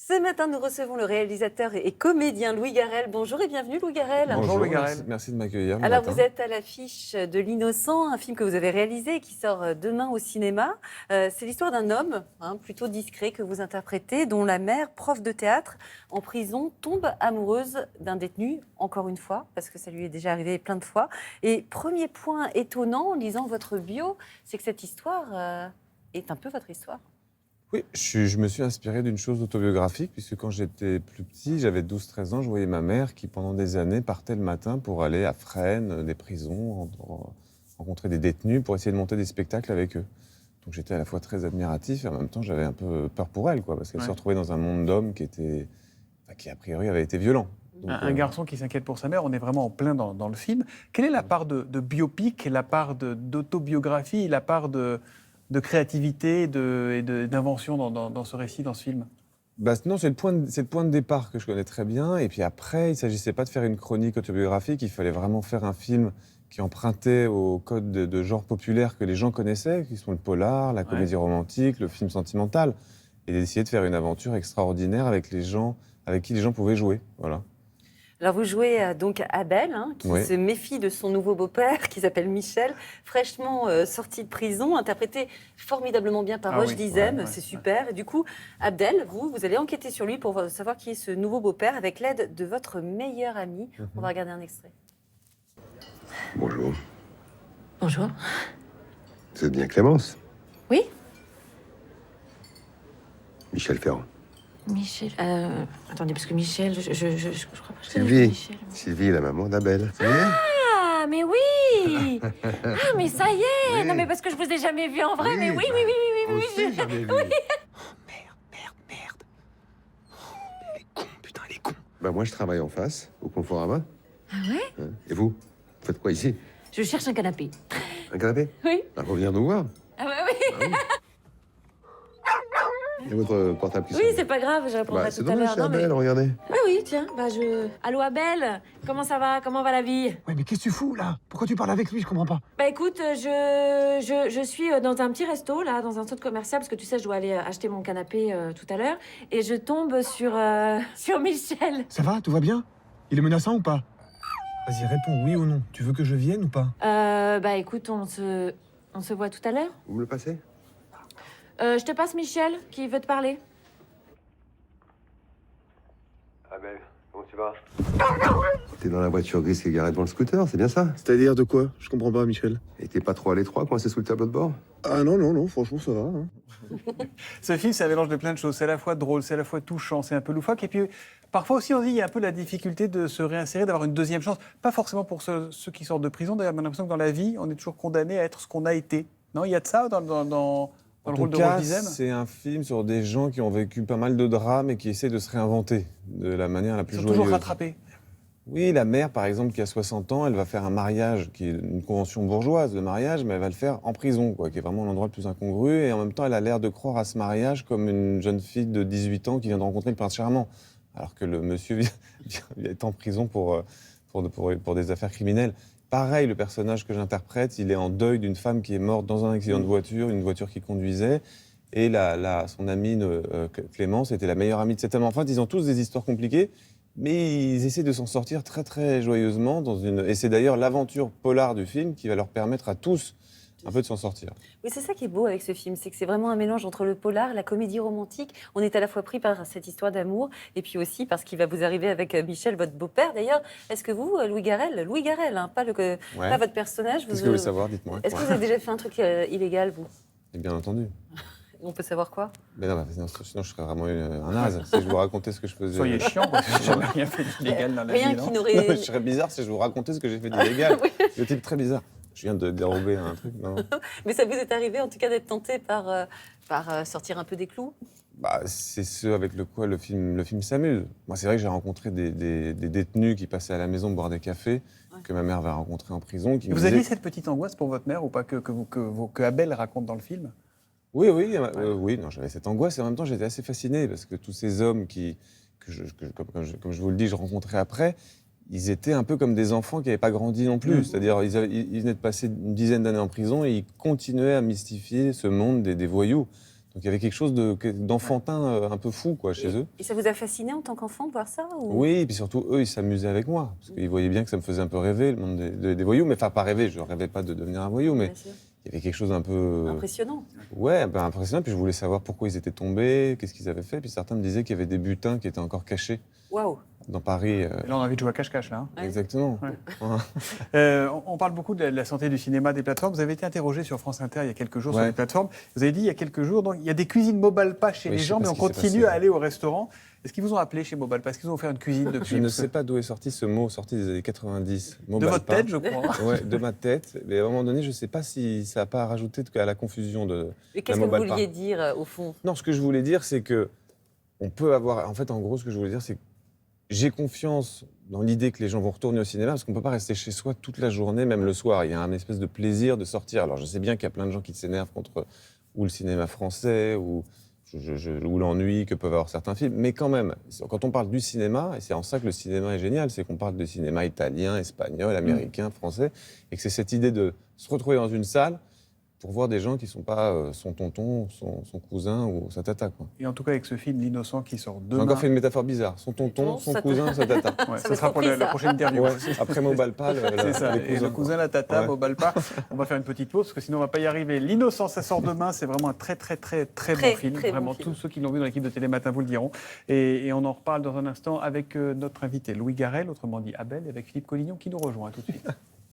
Ce matin, nous recevons le réalisateur et comédien Louis Garrel. Bonjour et bienvenue Louis Garrel. Bonjour Louis Garrel. Merci de m'accueillir. Alors vous êtes à l'affiche de L'Innocent, un film que vous avez réalisé et qui sort demain au cinéma. C'est l'histoire d'un homme plutôt discret que vous interprétez, dont la mère, prof de théâtre, en prison, tombe amoureuse d'un détenu, encore une fois, parce que ça lui est déjà arrivé plein de fois. Et premier point étonnant en lisant votre bio, c'est que cette histoire est un peu votre histoire. Oui, je me suis inspiré d'une chose autobiographique, puisque quand j'étais plus petit, j'avais 12-13 ans, je voyais ma mère qui, pendant des années, partait le matin pour aller à Fresnes, des prisons, rencontrer des détenus, pour essayer de monter des spectacles avec eux. Donc j'étais à la fois très admiratif et en même temps, j'avais un peu peur pour elle, parce qu'elle se retrouvait dans un monde d'hommes qui, a priori, avait été violent. Donc, un garçon qui s'inquiète pour sa mère, on est vraiment en plein dans le film. Quelle est la part de biopic, la part d'autobiographie, la part de créativité et d'invention dans ce récit, dans ce film? Non, c'est le point de départ que je connais très bien. Et puis après, il ne s'agissait pas de faire une chronique autobiographique, il fallait vraiment faire un film qui empruntait aux codes de genre populaire que les gens connaissaient, qui sont le polar, la comédie romantique, le film sentimental, et d'essayer de faire une aventure extraordinaire avec les gens, avec qui les gens pouvaient jouer. Voilà. Alors vous jouez donc Abel, qui se méfie de son nouveau beau-père, qui s'appelle Michel, fraîchement sorti de prison, interprété formidablement bien par Roche Dizem, c'est super. Et du coup, Abdel, vous allez enquêter sur lui pour savoir qui est ce nouveau beau-père avec l'aide de votre meilleur ami. On va regarder un extrait. Bonjour. Bonjour. Vous êtes bien Clémence? Oui. Michel Ferrand. Michel. Attendez, parce que Michel, je crois pas que Sylvie. Michel. Sylvie, la maman d'Abel. Ah, mais oui. Ah, mais ça y est. Oui. Non, mais parce que je vous ai jamais vu en vrai. Oui. Mais oui. Aussi, j'en ai vu. Oui. Merde. Elle est con, putain, elle est con. Moi, je travaille en face, au Conforama. Ah ouais? Et vous faites quoi ici? Je cherche un canapé. Un canapé? Oui. Reviens nous voir. Ah bah oui. Et votre portable qui Oui, sonne. c'est pas grave, je répondrai C'est tout à dommage, l'heure. c'est Abel, regardez. Oui, tiens, Allô Abel, comment ça va? Comment va la vie? Ouais, mais qu'est-ce que tu fous, là? Pourquoi tu parles avec lui? Je comprends pas. Bah écoute, je suis dans un petit resto, là, dans un centre commercial, parce que tu sais, je dois aller acheter mon canapé tout à l'heure, et je tombe sur Michel. Ça va? Tout va bien? Il est menaçant ou pas? Vas-y, réponds oui ou non. Tu veux que je vienne ou pas? Bah écoute, on se voit tout à l'heure. Vous me le passez? Je te passe Michel, qui veut te parler. Abel, comment tu vas? T'es dans la voiture grise qui est garée devant le scooter, c'est bien ça? C'est-à-dire de quoi? Je comprends pas, Michel. Et t'es pas trop à l'étroit, coincé sous le tableau de bord? Ah non, franchement, ça va. Ce film, c'est un mélange de plein de choses. C'est à la fois drôle, c'est à la fois touchant, c'est un peu loufoque. Et puis, parfois aussi, on dit qu'il y a un peu la difficulté de se réinsérer, d'avoir une deuxième chance. Pas forcément pour ceux qui sortent de prison. D'ailleurs, on a l'impression que dans la vie, on est toujours condamné à être ce qu'on a été. Non, il y a de ça dans le rôle de Roche Dizem? C'est un film sur des gens qui ont vécu pas mal de drames et qui essaient de se réinventer de la manière la plus Ils sont joyeuse. toujours rattrapés. Oui, la mère, par exemple, qui a 60 ans, elle va faire un mariage, qui est une convention bourgeoise de mariage, mais elle va le faire en prison, qui est vraiment l'endroit le plus incongru. Et en même temps, elle a l'air de croire à ce mariage comme une jeune fille de 18 ans qui vient de rencontrer le prince charmant. Alors que le monsieur est en prison pour des affaires criminelles. Pareil, le personnage que j'interprète, il est en deuil d'une femme qui est morte dans un accident de voiture, une voiture qu'il conduisait. Et son amie Clémence était la meilleure amie de cet homme. En fait, ils ont tous des histoires compliquées, mais ils essaient de s'en sortir très très joyeusement. Et c'est d'ailleurs l'aventure polar du film qui va leur permettre à tous un peu de s'en sortir. Oui, c'est ça qui est beau avec ce film, c'est que c'est vraiment un mélange entre le polar, la comédie romantique. On est à la fois pris par cette histoire d'amour, et puis aussi par ce qui va vous arriver avec Michel, votre beau-père. D'ailleurs, est-ce que vous, Louis Garrel, pas votre personnage, Qu'est-ce que vous voulez savoir, dites-moi. Est-ce que vous avez déjà fait un truc illégal, vous? Et bien entendu. On peut savoir quoi? Mais non, sinon je serais vraiment un naze si je vous racontais ce que je faisais. Soyez chiant, parce que j'ai jamais rien fait d'illégal dans la vie. Rien qui n'aurait... Je serais bizarre si je vous racontais ce que j'ai fait d'illégal. Oui. Le type très bizarre. Je viens de dérober un truc, non. Mais ça vous est arrivé, en tout cas, d'être tenté par sortir un peu des clous? C'est ce avec quoi le film s'amuse. Moi, c'est vrai que j'ai rencontré des détenus qui passaient à la maison boire des cafés, que ma mère va rencontrer en prison. Vous aviez cette petite angoisse pour votre mère ou pas que Abel raconte dans le film? Oui, non, j'avais cette angoisse et en même temps, j'étais assez fasciné parce que tous ces hommes comme je vous le dis, je rencontrais après, ils étaient un peu comme des enfants qui n'avaient pas grandi non plus. C'est-à-dire, ils venaient de passer une dizaine d'années en prison et ils continuaient à mystifier ce monde des voyous. Donc il y avait quelque chose d'enfantin un peu fou quoi, chez eux. Et ça vous a fasciné en tant qu'enfant de voir ça ou... Oui, et puis surtout, eux, ils s'amusaient avec moi. Parce qu'ils voyaient bien que ça me faisait un peu rêver, le monde des voyous. Mais enfin, pas rêver, je ne rêvais pas de devenir un voyou, mais Bien sûr. il y avait quelque chose un peu... Impressionnant. Ouais, ben, impressionnant. Puis je voulais savoir pourquoi ils étaient tombés, qu'est-ce qu'ils avaient fait. Puis certains me disaient qu'il y avait des butins qui étaient encore cachés Waouh. dans Paris. Et là, on a envie de jouer à cache-cache, là. Hein. Ouais. Exactement. Ouais. Ouais. On parle beaucoup de la santé du cinéma, des plateformes. Vous avez été interrogé sur France Inter il y a quelques jours sur Ouais. les plateformes. Vous avez dit il y a quelques jours, donc, il y a des cuisines Mobalpa chez Oui, les je sais gens, pas mais ce on qui s'est continue passé. à aller au restaurant. Est-ce qu'ils vous ont appelé chez Mobalpa? Est-ce qu'ils ont offert une cuisine depuis? Je ne Parce que- sais pas d'où est sorti ce mot, sorti des années 90. De votre tête, je crois. Ouais, de ma tête. Mais à un moment donné, je ne sais pas si ça n'a pas rajouté à la confusion de... Et qu'est-ce La que vous Mobalpa. vouliez dire au fond? Non, ce que je voulais dire, c'est que on peut avoir... En fait, en gros, ce que je voulais dire, c'est que j'ai confiance dans l'idée que les gens vont retourner au cinéma, parce qu'on ne peut pas rester chez soi toute la journée, même le soir. Il y a un espèce de plaisir de sortir. Alors, je sais bien qu'il y a plein de gens qui s'énervent contre ou le cinéma français, ou l'ennui que peuvent avoir certains films. Mais quand même, quand on parle du cinéma, et c'est en ça que le cinéma est génial, c'est qu'on parle de cinéma italien, espagnol, américain, français, et que c'est cette idée de se retrouver dans une salle pour voir des gens qui ne sont pas son tonton, son cousin ou sa tata. Quoi. Et en tout cas, avec ce film L'Innocent qui sort J'ai demain. encore fait une métaphore bizarre. Son tonton, son sa cousin, sa tata. Ouais, Ça ça sera pour compris, la ça. prochaine interview. Ouais, après Mobalpa, C'est ça. les Et le cousins. cousin, la tata, Ouais. Mobalpa. On va faire une petite pause parce que sinon on va pas y arriver. L'Innocent, ça sort demain. C'est vraiment un très bon film. très bon Vraiment, film. tous ceux qui l'ont vu dans l'équipe de Télématin vous le diront. Et on en reparle dans un instant avec notre invité Louis Garrel, autrement dit Abel, et avec Philippe Collignon qui nous rejoint tout de suite.